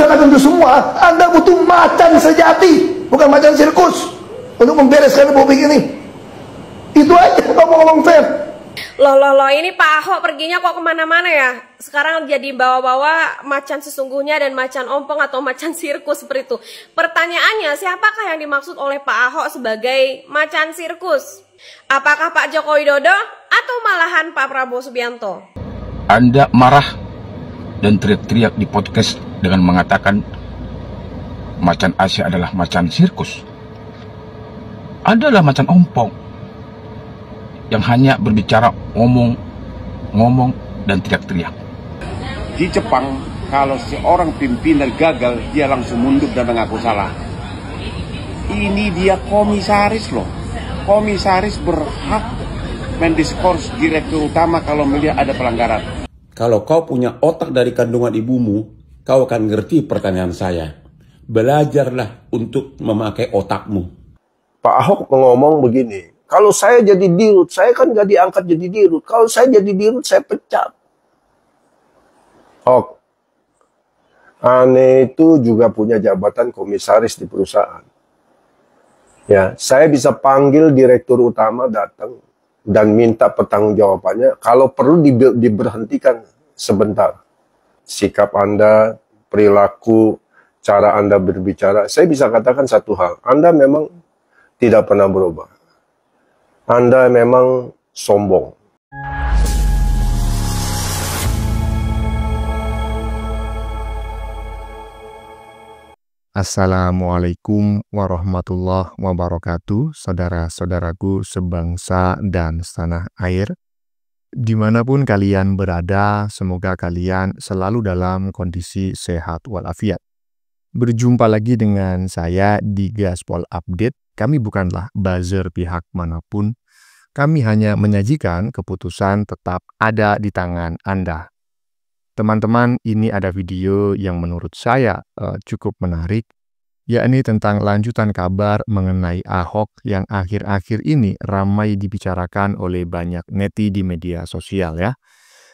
rencanakan itu semua, Anda butuh macan sejati, bukan macan sirkus, untuk membereskan republik ini. Itu aja ngomong-ngomong fair. Loh, ini Pak Ahok perginya kok kemana-mana ya? Sekarang jadi bawa-bawa macan sesungguhnya dan macan ompong atau macan sirkus seperti itu. Pertanyaannya, siapakah yang dimaksud oleh Pak Ahok sebagai macan sirkus? Apakah Pak Joko Widodo atau malahan Pak Prabowo Subianto? Anda marah dan teriak-teriak di podcast dengan mengatakan macan Asia adalah macan sirkus. Anda adalah macan ompong yang hanya berbicara ngomong dan teriak-teriak. Di Jepang, kalau seorang pimpinan gagal, dia langsung mundur dan mengaku salah. Ini dia komisaris loh. Komisaris berhak mendiskors direktur utama kalau melihat ada pelanggaran. Kalau kau punya otak dari kandungan ibumu, kau akan ngerti pertanyaan saya. Belajarlah untuk memakai otakmu. Pak Ahok ngomong begini, kalau saya jadi dirut, saya kan gak diangkat jadi dirut. Kalau saya jadi dirut, saya pecat. Ahok, Ane itu juga punya jabatan komisaris di perusahaan. Ya, saya bisa panggil direktur utama datang dan minta pertanggungjawabannya. Kalau perlu diberhentikan sebentar. Sikap Anda, perilaku, cara Anda berbicara. Saya bisa katakan satu hal. Anda memang tidak pernah berubah. Anda memang sombong. Assalamualaikum warahmatullahi wabarakatuh, saudara-saudaraku sebangsa dan setanah air. Dimanapun kalian berada, semoga kalian selalu dalam kondisi sehat walafiat. Berjumpa lagi dengan saya di Gaspol Update. Kami bukanlah buzzer pihak manapun. Kami hanya menyajikan keputusan tetap ada di tangan Anda. Teman-teman, ini ada video yang menurut saya cukup menarik, yakni tentang lanjutan kabar mengenai Ahok yang akhir-akhir ini ramai dibicarakan oleh banyak neti di media sosial ya.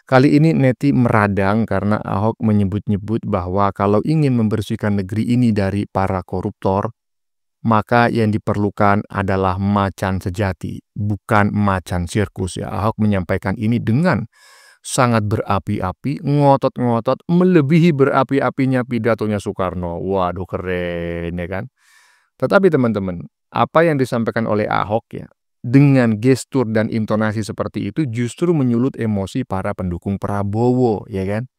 Kali ini neti meradang karena Ahok menyebut-nyebut bahwa kalau ingin membersihkan negeri ini dari para koruptor, maka yang diperlukan adalah macan sejati, bukan macan sirkus ya. Ahok menyampaikan ini dengan sangat berapi-api, ngotot-ngotot, melebihi berapi-apinya pidatonya Soekarno. Waduh, keren ya kan? Tetapi teman-teman, apa yang disampaikan oleh Ahok ya, dengan gestur dan intonasi seperti itu justru menyulut emosi para pendukung Prabowo ya kan?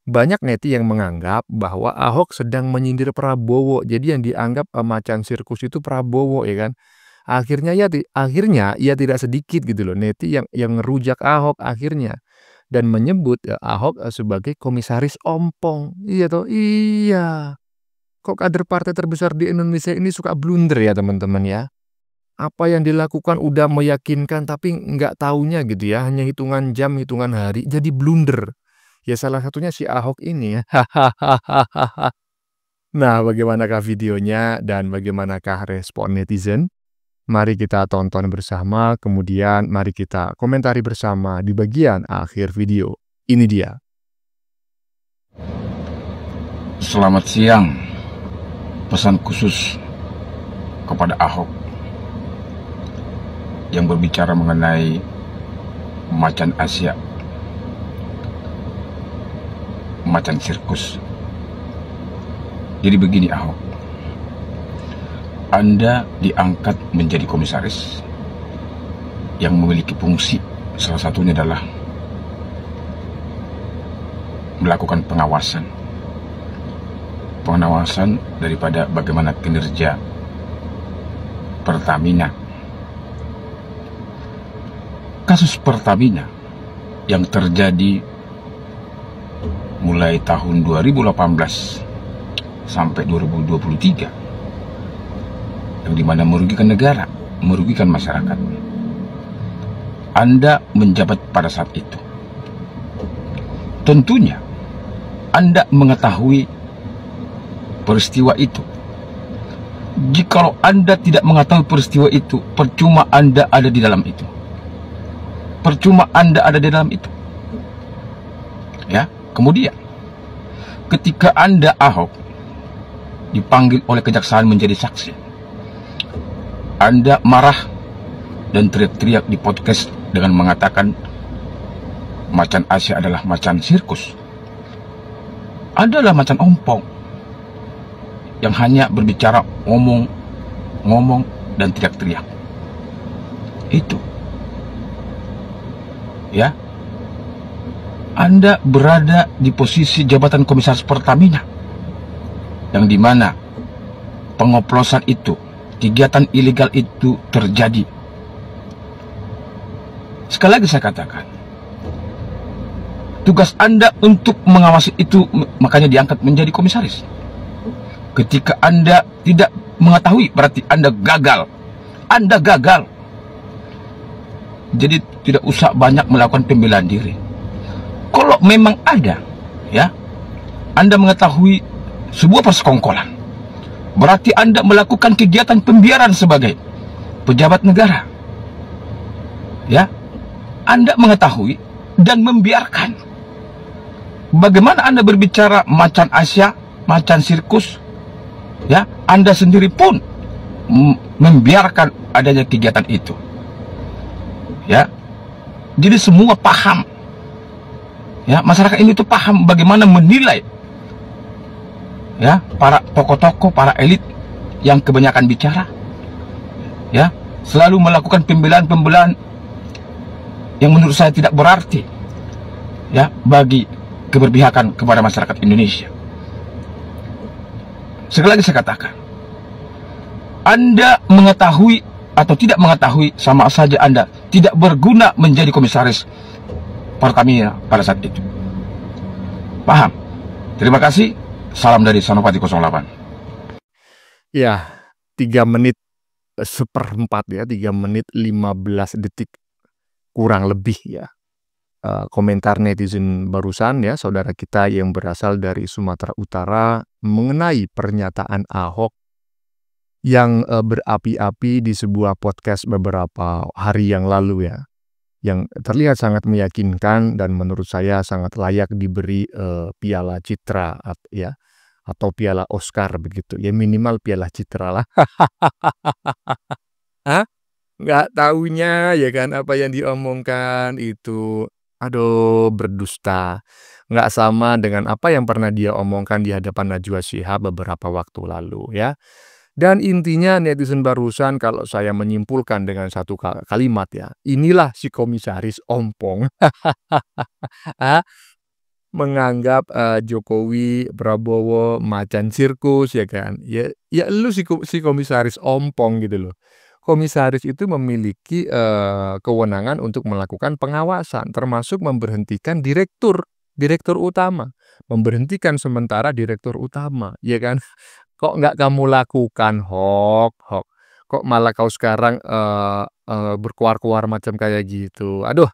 Banyak neti yang menganggap bahwa Ahok sedang menyindir Prabowo. Jadi yang dianggap macan sirkus itu Prabowo ya kan? Akhirnya ia tidak sedikit gitu loh neti yang ngerujak Ahok akhirnya dan menyebut Ahok sebagai komisaris ompong. Iya toh? Iya. Kok kader partai terbesar di Indonesia ini suka blunder ya teman-teman ya? Apa yang dilakukan udah meyakinkan tapi nggak taunya gitu ya, hanya hitungan jam, hitungan hari jadi blunder. Ya salah satunya si Ahok ini ya. Nah, bagaimanakah videonya dan bagaimanakah respon netizen? Mari kita tonton bersama, kemudian mari kita komentari bersama di bagian akhir video. Ini dia. Selamat siang. Pesan khusus kepada Ahok yang berbicara mengenai macan Asia, macan sirkus. Jadi begini Ahok, Anda diangkat menjadi komisaris yang memiliki fungsi, salah satunya adalah melakukan pengawasan daripada bagaimana kinerja Pertamina. Kasus Pertamina yang terjadi mulai tahun 2018 sampai 2023 yang dimana merugikan negara, merugikan masyarakat. Anda menjabat pada saat itu. Tentunya Anda mengetahui peristiwa itu. Jikalau Anda tidak mengetahui peristiwa itu, percuma Anda ada di dalam itu. Percuma Anda ada di dalam itu. Ya, kemudian ketika Anda Ahok dipanggil oleh kejaksaan menjadi saksi, Anda marah dan teriak-teriak di podcast dengan mengatakan macan Asia adalah macan sirkus, adalah macan ompong yang hanya berbicara ngomong dan teriak-teriak. Itu ya, Anda berada di posisi jabatan komisaris Pertamina, yang dimana pengoplosan itu, kegiatan ilegal itu terjadi. Sekali lagi saya katakan, tugas Anda untuk mengawasi itu, makanya diangkat menjadi komisaris. Ketika Anda tidak mengetahui, berarti Anda gagal. Anda gagal. Jadi tidak usah banyak melakukan pembelaan diri. Kalau memang ada, ya, Anda mengetahui sebuah persekongkolan, berarti Anda melakukan kegiatan pembiaran sebagai pejabat negara. Ya, Anda mengetahui dan membiarkan. Bagaimana Anda berbicara macan Asia, macan sirkus? Ya, Anda sendiri pun membiarkan adanya kegiatan itu. Ya, jadi semua paham. Ya, masyarakat ini tuh paham bagaimana menilai. Ya, para tokoh-tokoh, para elit yang kebanyakan bicara. Ya, selalu melakukan pembelaan-pembelaan yang menurut saya tidak berarti. Ya, bagi keberpihakan kepada masyarakat Indonesia. Sekali lagi saya katakan, Anda mengetahui atau tidak mengetahui, sama saja Anda tidak berguna menjadi komisaris Pertamina pada saat itu. Paham? Terima kasih. Salam dari Sanopati 08. Ya, 3 menit seperempat ya, 3 menit 15 detik kurang lebih ya. Komentar netizen barusan ya, saudara kita yang berasal dari Sumatera Utara mengenai pernyataan Ahok yang berapi-api di sebuah podcast beberapa hari yang lalu ya, yang terlihat sangat meyakinkan dan menurut saya sangat layak diberi piala citra ya, atau piala Oscar begitu ya, minimal piala citra lah. Hah? Nggak taunya ya kan apa yang diomongkan itu, aduh, berdusta. Nggak sama dengan apa yang pernah dia omongkan di hadapan Najwa Shihab beberapa waktu lalu ya. Dan intinya netizen barusan, kalau saya menyimpulkan dengan satu kalimat ya, inilah si komisaris ompong. Menganggap Jokowi, Prabowo macan sirkus ya kan. Ya lu si komisaris ompong gitu loh. Komisaris itu memiliki kewenangan untuk melakukan pengawasan, termasuk memberhentikan direktur utama, memberhentikan sementara direktur utama, ya kan? Kok nggak kamu lakukan, Hok? Kok malah kau sekarang berkuar-kuar macam kayak gitu? Aduh,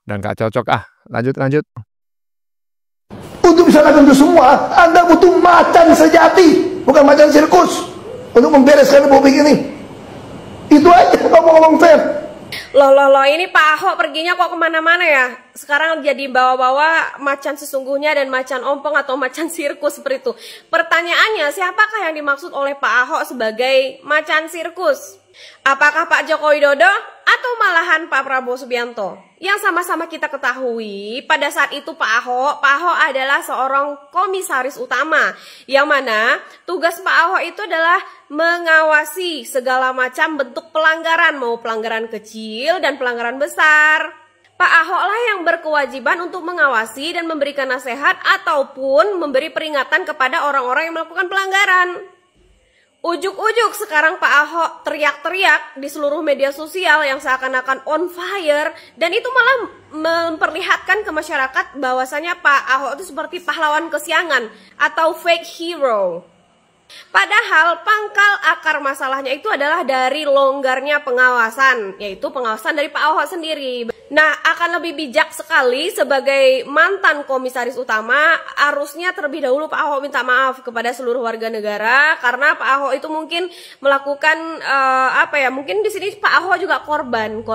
udah nggak cocok ah. Lanjut. Untuk bisa lakukan itu semua, Anda butuh macan sejati, bukan macan sirkus, untuk membereskan republik ini. Itu aja, ngomong-ngomong fair. Loh, ini Pak Ahok perginya kok kemana-mana ya? Sekarang jadi bawa-bawa macan sesungguhnya dan macan ompong atau macan sirkus seperti itu. Pertanyaannya, siapakah yang dimaksud oleh Pak Ahok sebagai macan sirkus? Apakah Pak Joko Widodo atau malahan Pak Prabowo Subianto? Yang sama-sama kita ketahui, pada saat itu Pak Ahok adalah seorang komisaris utama, yang mana tugas Pak Ahok itu adalah mengawasi segala macam bentuk pelanggaran, mau pelanggaran kecil dan pelanggaran besar. Pak Ahok lah yang berkewajiban untuk mengawasi dan memberikan nasihat ataupun memberi peringatan kepada orang-orang yang melakukan pelanggaran. Ujuk-ujuk sekarang Pak Ahok teriak-teriak di seluruh media sosial yang seakan-akan on fire, dan itu malah memperlihatkan ke masyarakat bahwasanya Pak Ahok itu seperti pahlawan kesiangan atau fake hero. Padahal pangkal akar masalahnya itu adalah dari longgarnya pengawasan, yaitu pengawasan dari Pak Ahok sendiri. Nah, akan lebih bijak sekali sebagai mantan komisaris utama, harusnya terlebih dahulu Pak Ahok minta maaf kepada seluruh warga negara, karena Pak Ahok itu mungkin melakukan mungkin di sini Pak Ahok juga korban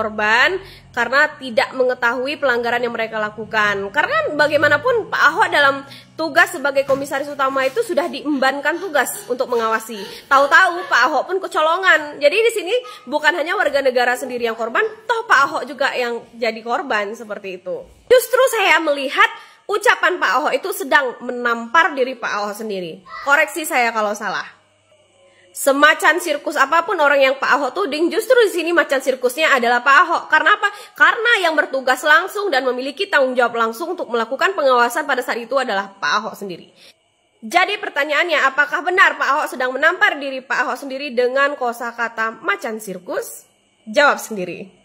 karena tidak mengetahui pelanggaran yang mereka lakukan. Karena bagaimanapun Pak Ahok dalam tugas sebagai komisaris utama itu sudah diembankan tugas untuk mengawasi. Tahu-tahu Pak Ahok pun kecolongan. Jadi di sini bukan hanya warga negara sendiri yang korban, toh Pak Ahok juga yang jadi korban seperti itu. Justru saya melihat ucapan Pak Ahok itu sedang menampar diri Pak Ahok sendiri. Koreksi saya kalau salah. Semacan sirkus apapun orang yang Pak Ahok tuding, justru di sini macan sirkusnya adalah Pak Ahok. Karena apa? Karena yang bertugas langsung dan memiliki tanggung jawab langsung untuk melakukan pengawasan pada saat itu adalah Pak Ahok sendiri. Jadi pertanyaannya, apakah benar Pak Ahok sedang menampar diri Pak Ahok sendiri dengan kosakata macan sirkus? Jawab sendiri.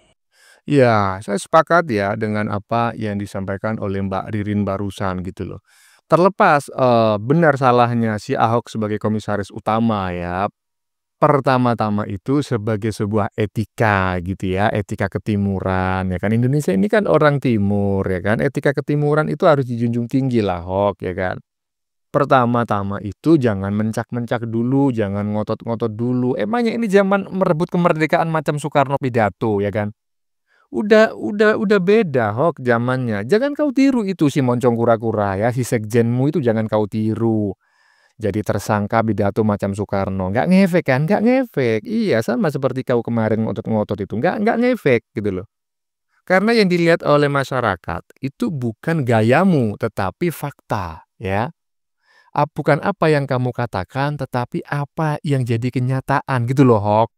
Ya, saya sepakat ya dengan apa yang disampaikan oleh Mbak Ririn barusan gitu loh. Terlepas benar salahnya si Ahok sebagai komisaris utama ya, pertama-tama itu sebagai sebuah etika gitu ya, etika ketimuran ya kan. Indonesia ini kan orang timur ya kan, etika ketimuran itu harus dijunjung tinggi lah Ahok ya kan. Pertama-tama itu jangan mencak-mencak dulu, jangan ngotot-ngotot dulu. Emangnya ini zaman merebut kemerdekaan macam Soekarno pidato ya kan. Udah beda Ahok zamannya. Jangan kau tiru itu si moncong kura-kura ya, si sekjenmu itu jangan kau tiru. Jadi tersangka pidato macam Soekarno. Nggak ngefek kan? Nggak ngefek. Iya, sama seperti kau kemarin ngotot-ngotot itu. Nggak ngefek gitu loh. Karena yang dilihat oleh masyarakat itu bukan gayamu, tetapi fakta ya. Bukan apa yang kamu katakan, tetapi apa yang jadi kenyataan gitu loh Ahok.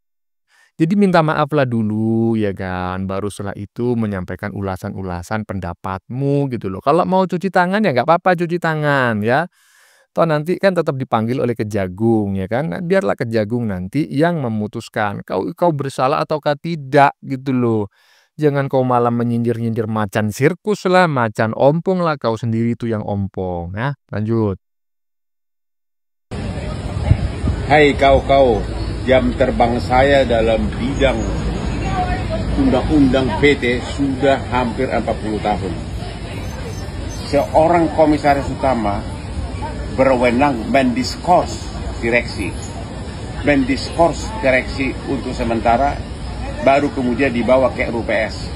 Jadi minta maaflah dulu ya kan, baru setelah itu menyampaikan ulasan-ulasan pendapatmu gitu loh. Kalau mau cuci tangan ya nggak apa-apa cuci tangan ya. Toh nanti kan tetap dipanggil oleh Kejagung ya kan. Nah, biarlah Kejagung nanti yang memutuskan kau bersalah ataukah tidak gitu loh. Jangan kau malah menyindir-nyindir macan sirkus lah, macan ompong lah, kau sendiri itu yang ompong ya. Lanjut. Hai kau, jam terbang saya dalam bidang undang-undang PT sudah hampir 40 tahun. Seorang komisaris utama berwenang mendiskors direksi untuk sementara, baru kemudian dibawa ke RUPS.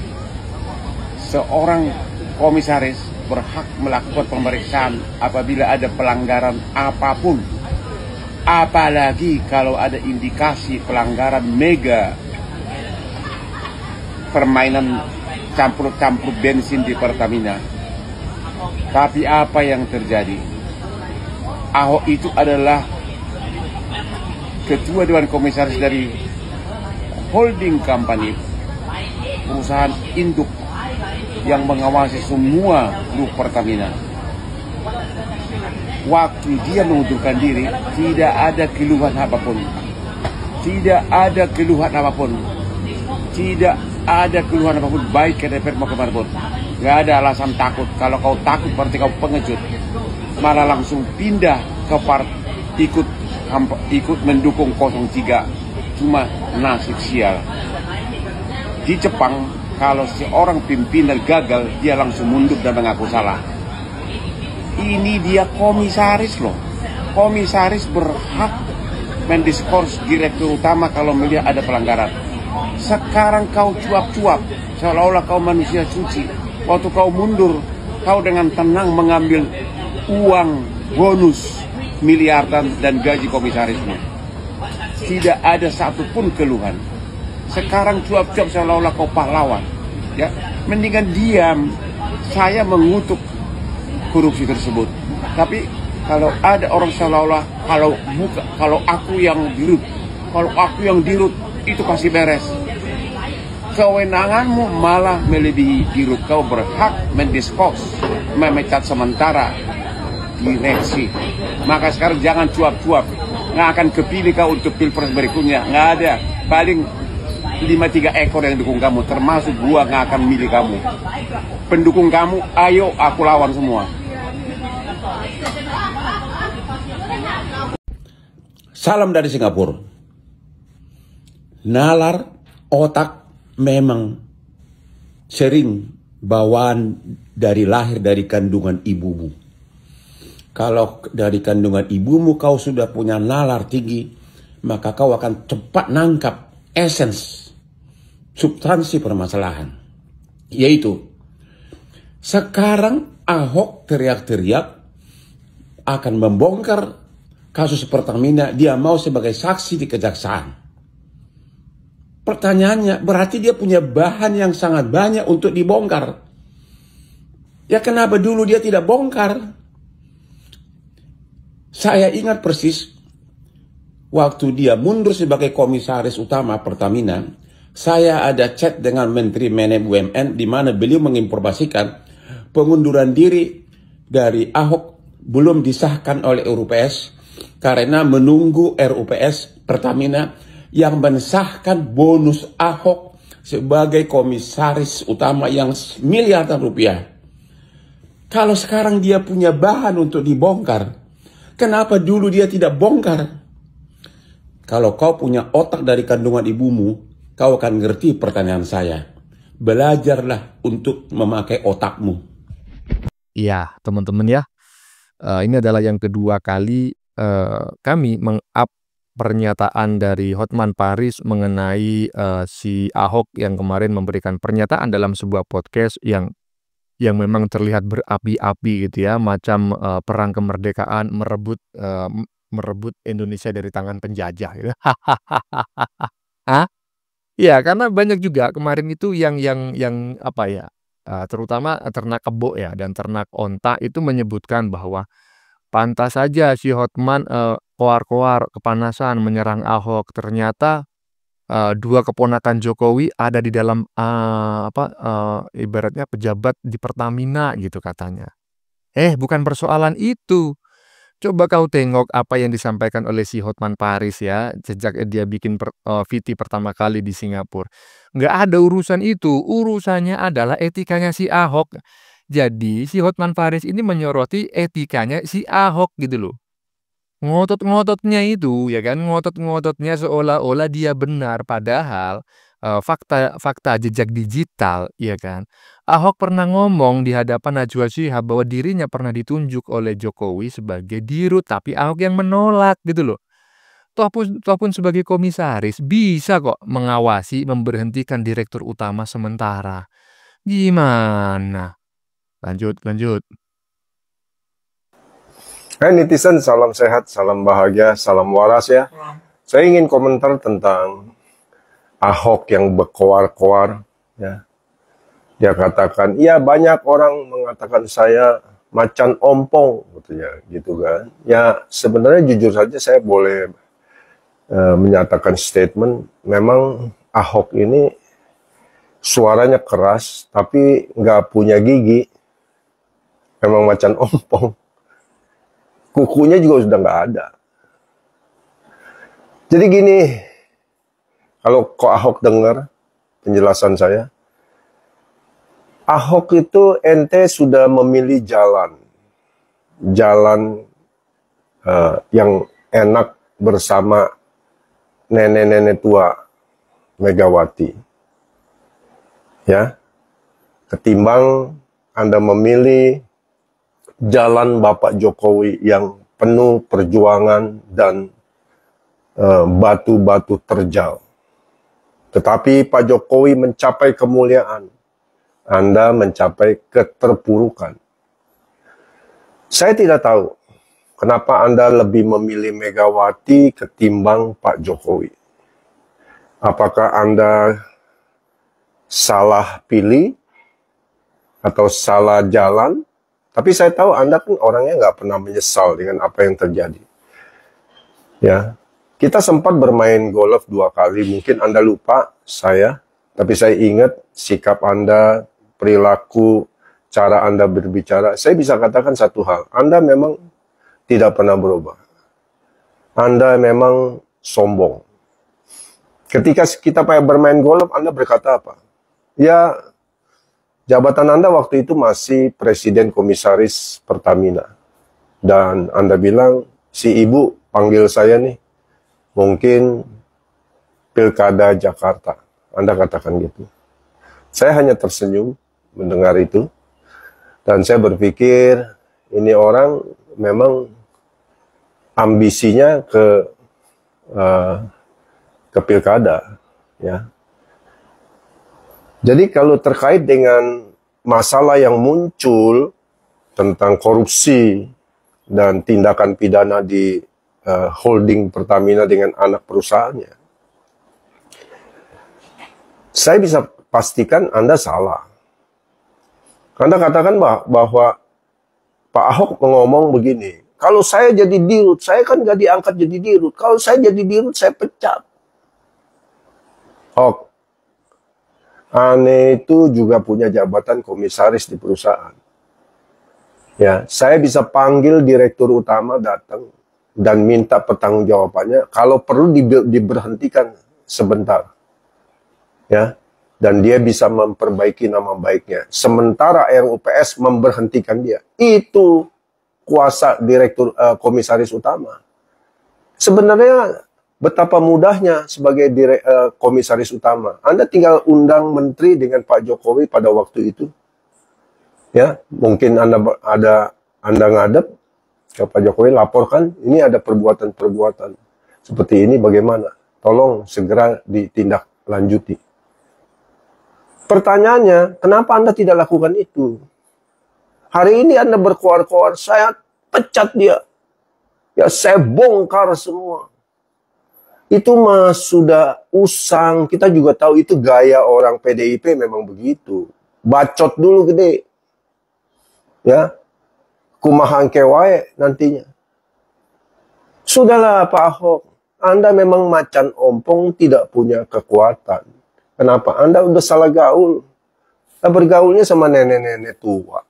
Seorang komisaris berhak melakukan pemeriksaan apabila ada pelanggaran apapun, apalagi kalau ada indikasi pelanggaran mega permainan campur-campur bensin di Pertamina. Tapi apa yang terjadi? Ahok itu adalah ketua Dewan Komisaris dari holding company, perusahaan induk yang mengawasi semua grup Pertamina. Waktu dia mengundurkan diri, tidak ada keluhan apapun. Tidak ada keluhan apapun. Tidak ada keluhan apapun, baik ke DPR mau kemanapun. Gak ada alasan takut. Kalau kau takut berarti kau pengecut. Malah langsung pindah ke ikut mendukung 03. Cuma nasib sial. Di Jepang, kalau seorang pimpinan gagal, dia langsung mundur dan mengaku salah. Ini dia komisaris loh. Komisaris berhak mendiskors direktur utama kalau melihat ada pelanggaran. Sekarang kau cuap-cuap seolah-olah kau manusia suci. Waktu kau mundur, kau dengan tenang mengambil uang bonus miliaran dan gaji komisarismu. Tidak ada satupun keluhan. Sekarang cuap-cuap seolah-olah kau pahlawan. Ya, mendingan diam. Saya mengutuk korupsi tersebut. Tapi kalau ada orang seolah-olah kalau aku yang dirut, itu pasti beres. Kewenanganmu malah melebihi dirut. Kau berhak mendiskors, memecat sementara direksi. Maka sekarang jangan cuap-cuap. Nggak akan kepilih kau untuk pilpres berikutnya. Nggak ada. Paling 5-3 ekor yang dukung kamu, termasuk gua nggak akan milih kamu. Pendukung kamu, ayo aku lawan semua. Salam dari Singapura. Nalar otak memang sering bawaan dari lahir dari kandungan ibumu. Kalau dari kandungan ibumu kau sudah punya nalar tinggi, maka kau akan cepat nangkap esens, substansi permasalahan. Yaitu, sekarang Ahok teriak-teriak akan membongkar kasus Pertamina, dia mau sebagai saksi di kejaksaan. Pertanyaannya, berarti dia punya bahan yang sangat banyak untuk dibongkar. Ya kenapa dulu dia tidak bongkar? Saya ingat persis, waktu dia mundur sebagai komisaris utama Pertamina, saya ada chat dengan Menteri BUMN di mana beliau menginformasikan pengunduran diri dari Ahok belum disahkan oleh RUPS karena menunggu RUPS Pertamina yang mensahkan bonus Ahok sebagai komisaris utama yang miliaran rupiah. Kalau sekarang dia punya bahan untuk dibongkar, kenapa dulu dia tidak bongkar? Kalau kau punya otak dari kandungan ibumu, kau akan ngerti pertanyaan saya. Belajarlah untuk memakai otakmu. Iya, teman-teman ya. Ini adalah yang kedua kali kami meng-up pernyataan dari Hotman Paris mengenai si Ahok yang kemarin memberikan pernyataan dalam sebuah podcast yang memang terlihat berapi-api gitu ya, macam perang kemerdekaan merebut Indonesia dari tangan penjajah gitu. Hah? Ya, karena banyak juga kemarin itu yang apa ya, terutama ternak kebo ya dan ternak onta itu menyebutkan bahwa pantas saja si Hotman koar-koar kepanasan menyerang Ahok. Ternyata dua keponakan Jokowi ada di dalam ibaratnya pejabat di Pertamina gitu katanya. Bukan persoalan itu. Coba kau tengok apa yang disampaikan oleh si Hotman Paris ya, sejak dia bikin VT pertama kali di Singapura. Nggak ada urusan itu, urusannya adalah etikanya si Ahok. Jadi si Hotman Paris ini menyoroti etikanya si Ahok gitu loh. Ngotot-ngototnya itu ya kan, ngotot-ngototnya seolah-olah dia benar, padahal fakta jejak digital ya kan. Ahok pernah ngomong di hadapan Najwa Shihab bahwa dirinya pernah ditunjuk oleh Jokowi sebagai dirut, tapi Ahok yang menolak gitu loh. Toh pun sebagai komisaris bisa kok mengawasi, memberhentikan direktur utama sementara. Gimana? Lanjut. Hai netizen, salam sehat, salam bahagia, salam waras ya. Saya ingin komentar tentang Ahok yang berkoar-koar ya. Dia katakan, iya banyak orang mengatakan saya macan ompong gitu kan. Ya sebenarnya jujur saja saya boleh menyatakan statement, memang Ahok ini suaranya keras tapi nggak punya gigi. Memang macan ompong. Kukunya juga sudah nggak ada. Jadi gini, kalau kok Ahok dengar penjelasan saya, Ahok itu ente sudah memilih jalan yang enak bersama nenek-nenek tua Megawati, ya, ketimbang Anda memilih jalan Bapak Jokowi yang penuh perjuangan dan batu-batu terjal. Tetapi Pak Jokowi mencapai kemuliaan, Anda mencapai keterpurukan. Saya tidak tahu kenapa Anda lebih memilih Megawati ketimbang Pak Jokowi. Apakah Anda salah pilih atau salah jalan? Tapi saya tahu Anda kan orangnya nggak pernah menyesal dengan apa yang terjadi. Ya, kita sempat bermain golf 2 kali, mungkin Anda lupa saya, tapi saya ingat sikap Anda, perilaku, cara Anda berbicara. Saya bisa katakan satu hal, Anda memang tidak pernah berubah. Anda memang sombong. Ketika kita bermain golf, Anda berkata apa? Ya, jabatan Anda waktu itu masih Presiden Komisaris Pertamina. Dan Anda bilang, si ibu panggil saya nih, mungkin Pilkada Jakarta. Anda katakan gitu. Saya hanya tersenyum mendengar itu. Dan saya berpikir, ini orang memang ambisinya ke Pilkada. Ya. Jadi kalau terkait dengan masalah yang muncul tentang korupsi dan tindakan pidana di holding Pertamina dengan anak perusahaannya, saya bisa pastikan Anda salah. Anda katakan bahwa Pak Ahok ngomong begini, kalau saya jadi dirut, saya kan gak diangkat jadi dirut. Kalau saya jadi dirut, saya pecat. Ahok, Ane itu juga punya jabatan komisaris di perusahaan. Ya, saya bisa panggil direktur utama datang dan minta pertanggungjawabannya. Kalau perlu diberhentikan sebentar. Ya, dan dia bisa memperbaiki nama baiknya. Sementara RUPS memberhentikan dia. Itu kuasa direktur komisaris utama. Sebenarnya betapa mudahnya sebagai komisaris utama. Anda tinggal undang menteri dengan Pak Jokowi pada waktu itu. Ya, mungkin Anda ngadep ke Pak Jokowi, laporkan ini ada perbuatan-perbuatan seperti ini, bagaimana? Tolong segera ditindaklanjuti. Pertanyaannya, kenapa Anda tidak lakukan itu? Hari ini Anda berkoar-koar, saya pecat dia. Ya, saya bongkar semua. Itu mah sudah usang. Kita juga tahu itu gaya orang PDIP memang begitu. Bacot dulu gede. Ya, kumaha engke wae nantinya. Sudahlah Pak Ahok, Anda memang macan ompong, tidak punya kekuatan. Kenapa? Anda udah salah gaul. Bergaulnya sama nenek-nenek tua.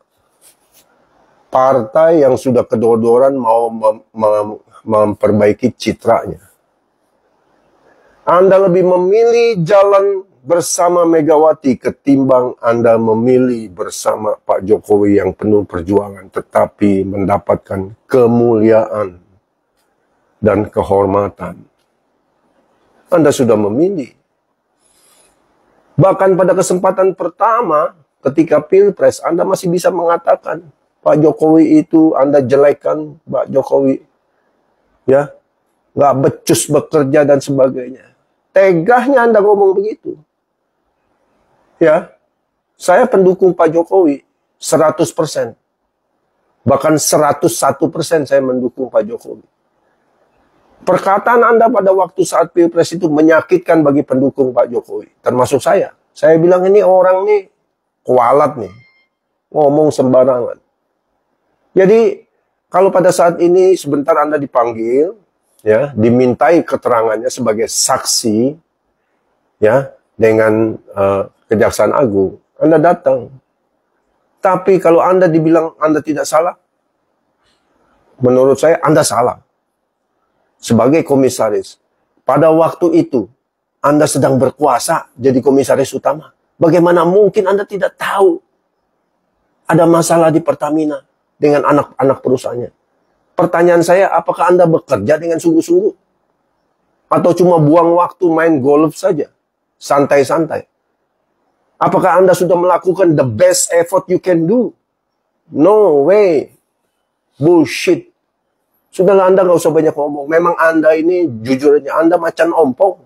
Partai yang sudah kedodoran mau memperbaiki citranya. Anda lebih memilih jalan bersama Megawati ketimbang Anda memilih bersama Pak Jokowi yang penuh perjuangan tetapi mendapatkan kemuliaan dan kehormatan. Anda sudah memilih. Bahkan pada kesempatan pertama ketika Pilpres Anda masih bisa mengatakan Pak Jokowi itu Anda jelekkan Pak Jokowi. Ya, nggak becus bekerja dan sebagainya. Tegahnya Anda ngomong begitu. Ya, saya pendukung Pak Jokowi 100%. Bahkan 101% saya mendukung Pak Jokowi. Perkataan Anda pada waktu saat Pilpres itu menyakitkan bagi pendukung Pak Jokowi. Termasuk saya. Saya bilang ini orang nih kualat nih. Ngomong sembarangan. Jadi kalau pada saat ini sebentar Anda dipanggil, ya, dimintai keterangannya sebagai saksi, ya, dengan Kejaksaan Agung, Anda datang. Tapi kalau Anda dibilang Anda tidak salah, menurut saya Anda salah. Sebagai komisaris, pada waktu itu Anda sedang berkuasa jadi komisaris utama. Bagaimana mungkin Anda tidak tahu ada masalah di Pertamina dengan anak-anak perusahaannya? Pertanyaan saya, apakah Anda bekerja dengan sungguh-sungguh? Atau cuma buang waktu main golf saja? Santai-santai. Apakah Anda sudah melakukan the best effort you can do? No way. Bullshit. Sudahlah, Anda nggak usah banyak ngomong. Memang Anda ini, jujur aja, Anda macan ompong.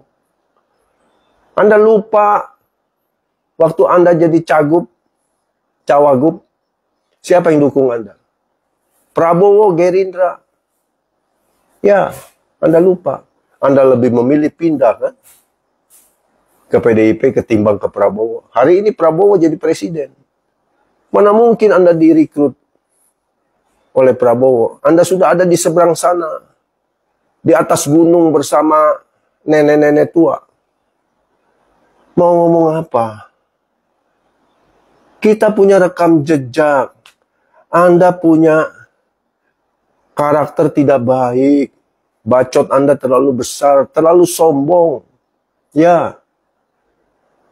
Anda lupa waktu Anda jadi cawagup, siapa yang dukung Anda? Prabowo, Gerindra. Ya, Anda lupa. Anda lebih memilih pindah kan? Ke PDIP ketimbang ke Prabowo. Hari ini Prabowo jadi presiden. Mana mungkin Anda direkrut oleh Prabowo? Anda sudah ada di seberang sana. Di atas gunung bersama nenek-nenek tua. Mau ngomong apa? Kita punya rekam jejak. Anda punya karakter tidak baik. Bacot Anda terlalu besar, terlalu sombong. Ya.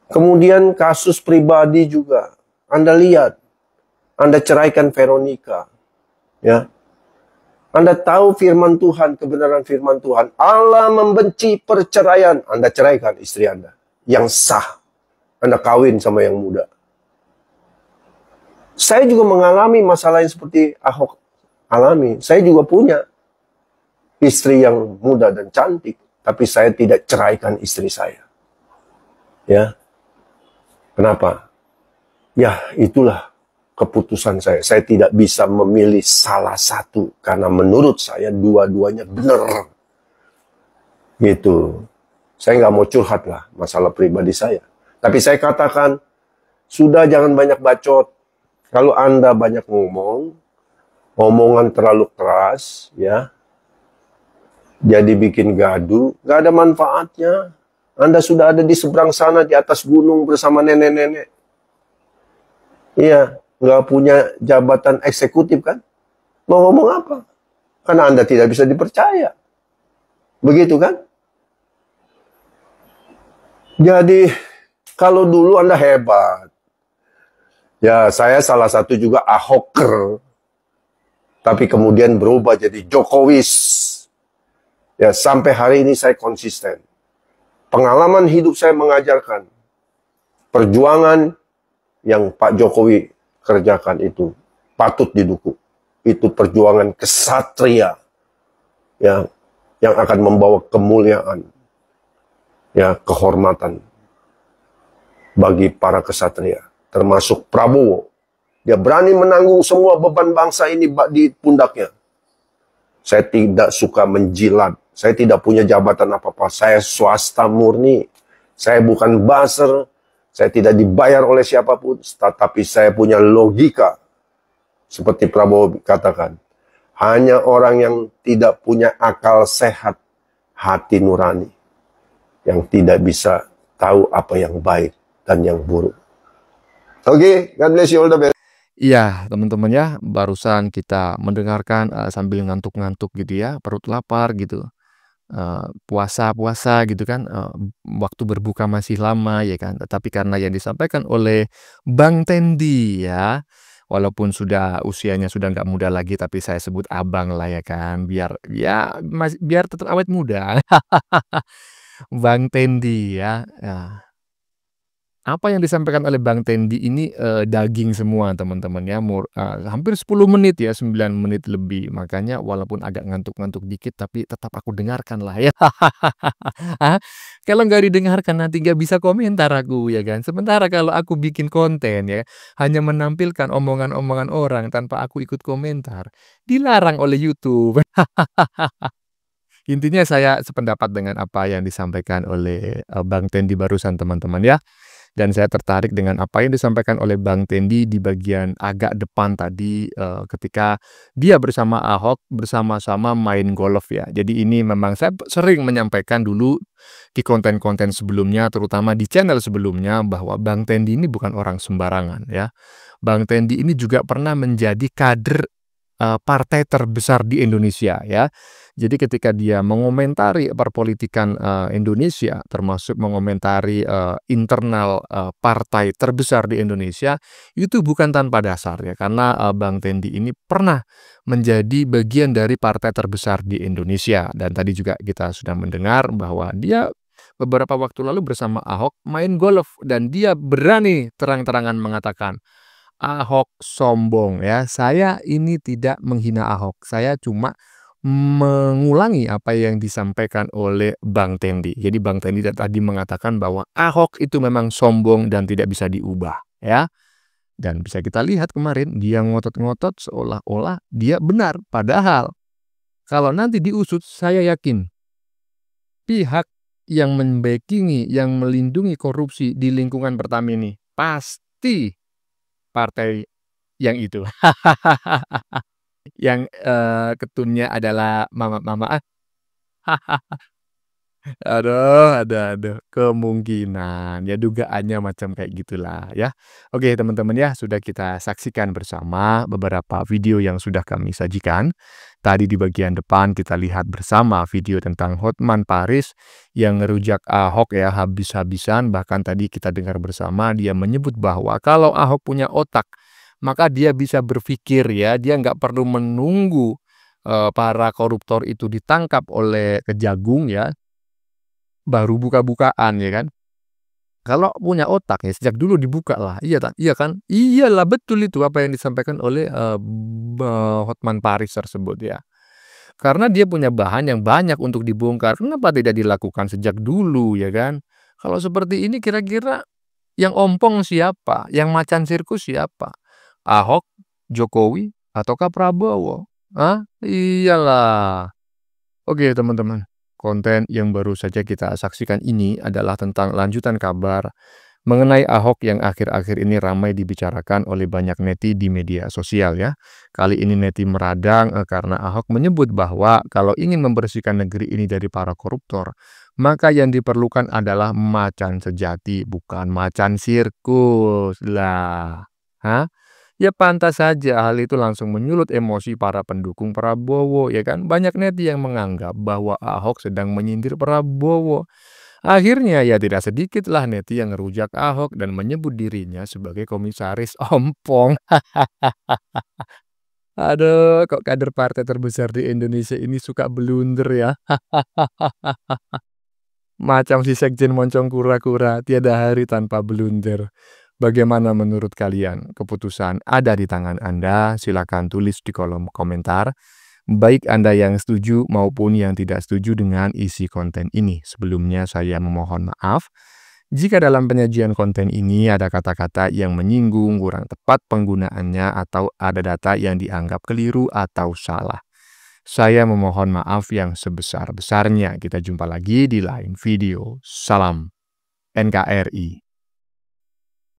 Kemudian kasus pribadi juga. Anda lihat. Anda ceraikan Veronica. Ya. Anda tahu firman Tuhan, kebenaran firman Tuhan. Allah membenci perceraian. Anda ceraikan istri Anda. Yang sah. Anda kawin sama yang muda. Saya juga mengalami masalah yang seperti Ahok alami. Saya juga punya istri yang muda dan cantik. Tapi saya tidak ceraikan istri saya. Ya. Kenapa? Ya, itulah keputusan saya. Saya tidak bisa memilih salah satu karena menurut saya dua-duanya benar. Gitu. Saya nggak mau curhat lah masalah pribadi saya. Tapi saya katakan, sudah jangan banyak bacot. Kalau Anda banyak ngomong, omongan terlalu keras, ya, jadi bikin gaduh, nggak ada manfaatnya. Anda sudah ada di seberang sana, di atas gunung bersama nenek-nenek. Iya, nggak punya jabatan eksekutif kan? Mau ngomong apa? Karena Anda tidak bisa dipercaya. Begitu kan? Jadi, kalau dulu Anda hebat. Ya, saya salah satu juga Ahoker. Tapi kemudian berubah jadi Jokowis. Ya, sampai hari ini saya konsisten. Pengalaman hidup saya mengajarkan. Perjuangan yang Pak Jokowi kerjakan itu patut didukung. Itu perjuangan kesatria. Ya, yang akan membawa kemuliaan. Ya, kehormatan bagi para kesatria, termasuk Prabowo. Dia berani menanggung semua beban bangsa ini di pundaknya. Saya tidak suka menjilat. Saya tidak punya jabatan apa-apa. Saya swasta murni. Saya bukan buzzer. Saya tidak dibayar oleh siapapun. Tetapi saya punya logika. Seperti Prabowo katakan. Hanya orang yang tidak punya akal sehat, hati nurani, yang tidak bisa tahu apa yang baik dan yang buruk. Oke, God bless you all the best. Iya, teman-teman ya, barusan kita mendengarkan sambil ngantuk-ngantuk gitu ya, perut lapar gitu. Puasa-puasa gitu kan, waktu berbuka masih lama ya kan. Tetapi karena yang disampaikan oleh Bang Tendi ya, walaupun sudah usianya sudah nggak muda lagi, tapi saya sebut abang lah ya kan, biar ya biar tetap awet muda. Bang Tendi ya. Ya. Apa yang disampaikan oleh Bang Tendi ini daging semua teman-teman ya, hampir 10 menit ya, 9 menit lebih. Makanya walaupun agak ngantuk-ngantuk dikit tapi tetap aku dengarkan lah ya. Kalau nggak didengarkan nanti nggak bisa komentar aku ya kan. Sementara kalau aku bikin konten ya, hanya menampilkan omongan-omongan orang tanpa aku ikut komentar, dilarang oleh YouTube. Intinya saya sependapat dengan apa yang disampaikan oleh Bang Tendi barusan teman-teman ya. Dan saya tertarik dengan apa yang disampaikan oleh Bang Tendi di bagian agak depan tadi ketika dia bersama Ahok bersama-sama main golf ya. Jadi ini memang saya sering menyampaikan dulu di konten-konten sebelumnya, terutama di channel sebelumnya, bahwa Bang Tendi ini bukan orang sembarangan ya. Bang Tendi ini juga pernah menjadi kader partai terbesar di Indonesia ya. Jadi ketika dia mengomentari perpolitikan Indonesia, termasuk mengomentari internal partai terbesar di Indonesia, itu bukan tanpa dasar ya, karena Bang Tendi ini pernah menjadi bagian dari partai terbesar di Indonesia. Dan tadi juga kita sudah mendengar bahwa dia beberapa waktu lalu bersama Ahok main golf, dan dia berani terang-terangan mengatakan, Ahok sombong ya. Saya ini tidak menghina Ahok. Saya cuma mengulangi apa yang disampaikan oleh Bang Tendi. Jadi Bang Tendi tadi mengatakan bahwa Ahok itu memang sombong dan tidak bisa diubah ya. Dan bisa kita lihat kemarin dia ngotot-ngotot seolah-olah dia benar. Padahal kalau nanti diusut, saya yakin pihak yang membackingi, yang melindungi korupsi di lingkungan Pertamina pasti partai yang itu. Yang ketumnya adalah mama. Aduh, kemungkinan ya, dugaannya macam kayak gitulah ya. Oke teman-teman ya, sudah kita saksikan bersama beberapa video yang sudah kami sajikan. Tadi di bagian depan kita lihat bersama video tentang Hotman Paris yang ngerujak Ahok ya habis-habisan. Bahkan tadi kita dengar bersama dia menyebut bahwa kalau Ahok punya otak, maka dia bisa berpikir ya, dia nggak perlu menunggu para koruptor itu ditangkap oleh Kejagung ya, baru buka-bukaan ya kan. Kalau punya otak ya sejak dulu dibuka lah. Iya kan? Iyalah, betul itu apa yang disampaikan oleh Hotman Paris tersebut ya. Karena dia punya bahan yang banyak untuk dibongkar. Kenapa tidak dilakukan sejak dulu ya kan? Kalau seperti ini kira-kira Yang ompong siapa? Yang macan sirkus siapa? Ahok, Jokowi, ataukah Prabowo? Ah, iyalah. Oke teman-teman, konten yang baru saja kita saksikan ini adalah tentang lanjutan kabar mengenai Ahok yang akhir-akhir ini ramai dibicarakan oleh banyak neti di media sosial ya. Kali ini neti meradang karena Ahok menyebut bahwa kalau ingin membersihkan negeri ini dari para koruptor, maka yang diperlukan adalah macan sejati, bukan macan sirkus. Lah, hah? Ya pantas saja hal itu langsung menyulut emosi para pendukung Prabowo, ya kan? Banyak neti yang menganggap bahwa Ahok sedang menyindir Prabowo. Akhirnya ya tidak sedikitlah neti yang ngerujak Ahok dan menyebut dirinya sebagai komisaris ompong. Aduh, kok kader partai terbesar di Indonesia ini suka blunder ya. Macam si Sekjen moncong kura-kura, tiada hari tanpa blunder. Bagaimana menurut kalian? Keputusan ada di tangan Anda, silakan tulis di kolom komentar. Baik Anda yang setuju maupun yang tidak setuju dengan isi konten ini. Sebelumnya saya memohon maaf jika dalam penyajian konten ini ada kata-kata yang menyinggung, kurang tepat penggunaannya, atau ada data yang dianggap keliru atau salah. Saya memohon maaf yang sebesar-besarnya. Kita jumpa lagi di lain video. Salam NKRI.